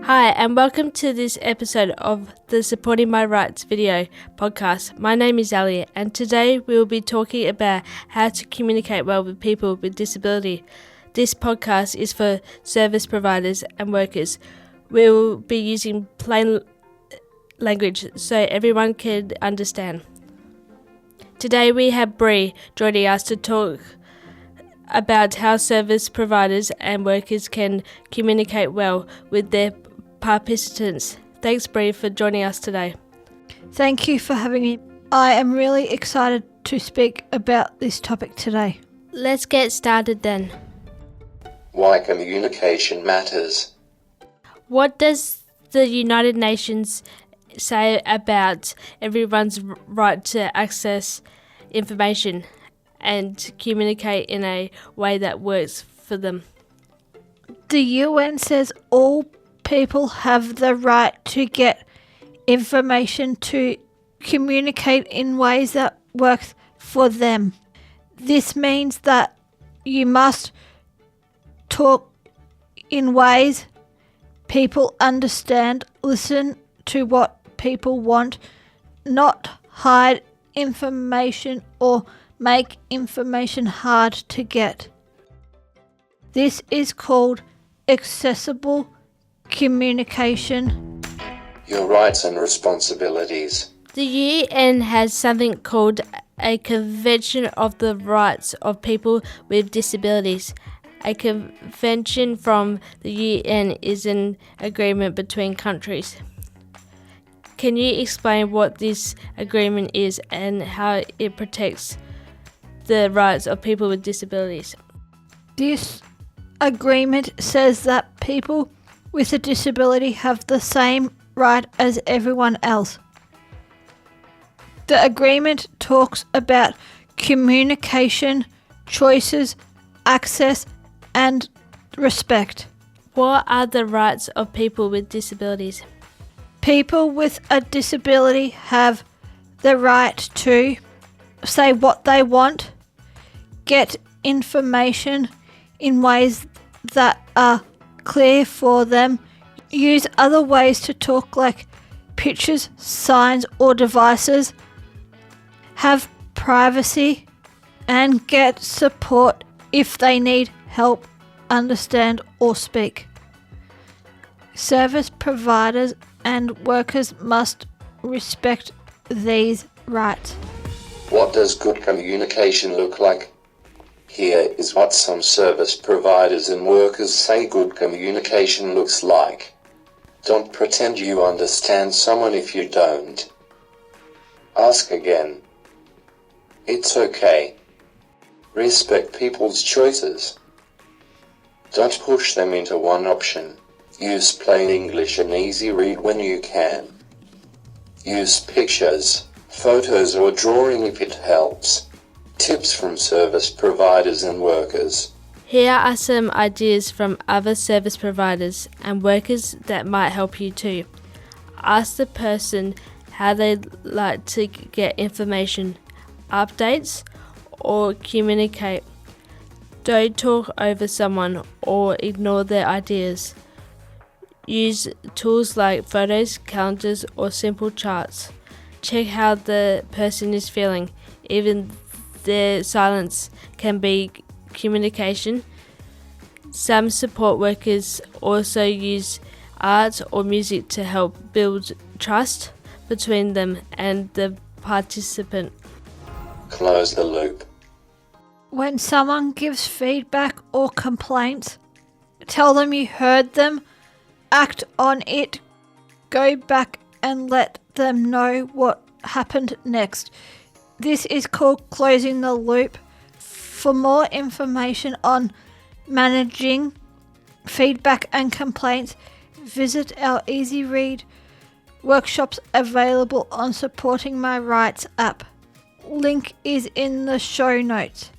Hi, and welcome to this episode of the Supporting My Rights video podcast. My name is Ali, and today we will be talking about how to communicate well with people with disability. This podcast is for service providers and workers. We will be using plain language so everyone can understand. Today we have Bree joining us to talk about how service providers and workers can communicate well with their participants. Thanks, Bree, for joining us today. Thank you for having me. I am really excited to speak about this topic today. Let's get started then. Why communication matters. What does the United Nations say about everyone's right to access information and communicate in a way that works for them? The UN says all people have the right to get information to communicate in ways that work for them. This means that you must talk in ways people understand, listen to what people want, not hide information or make information hard to get. This is called accessible communication. Your rights and responsibilities. The UN has something called a Convention of the Rights of People with Disabilities. A convention from the UN is an agreement between countries. Can you explain what this agreement is and how it protects the rights of people with disabilities? This agreement says that people with a disability have the same right as everyone else. The agreement talks about communication, choices, access, and respect. What are the rights of people with disabilities? People with a disability have the right to say what they want, get information in ways that are clear for them, use other ways to talk like pictures, signs, or devices, have privacy, and get support if they need help, understand, or speak. Service providers and workers must respect these rights. What does good communication look like? Here is what some service providers and workers say good communication looks like. Don't pretend you understand someone if you don't. Ask again. It's okay. Respect people's choices. Don't push them into one option. Use plain English and easy read when you can. Use pictures, photos or drawing if it helps. Tips from service providers and workers. Here are some ideas from other service providers and workers that might help you too. Ask the person how they'd like to get information, updates, or communicate. Don't talk over someone or ignore their ideas. Use tools like photos, calendars, or simple charts. Check how the person is feeling. Even their silence can be communication. Some support workers also use art or music to help build trust between them and the participant. Close the loop. When someone gives feedback or complaints, tell them you heard them, act on it, go back and let them know what happened next. This is called closing the loop. For more information on managing feedback and complaints, visit our Easy Read workshops available on Supporting My Rights app. Link is in the show notes.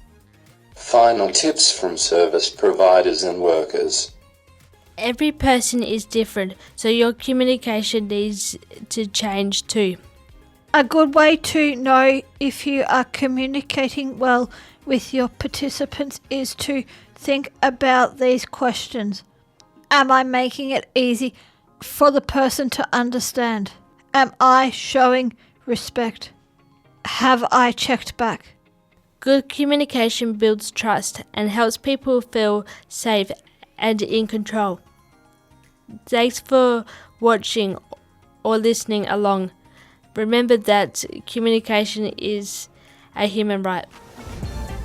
Final tips from service providers and workers. Every person is different, so your communication needs to change too. A good way to know if you are communicating well with your participants is to think about these questions. Am I making it easy for the person to understand. Am I showing respect? Have I checked back? Good communication builds trust and helps people feel safe and in control. Thanks for watching or listening along. Remember that communication is a human right.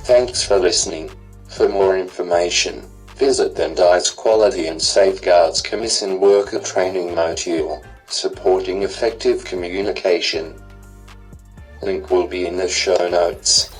Thanks for listening. For more information, visit Dundi's Quality and Safeguards Commission Worker Training Module, Supporting Effective Communication. Link will be in the show notes.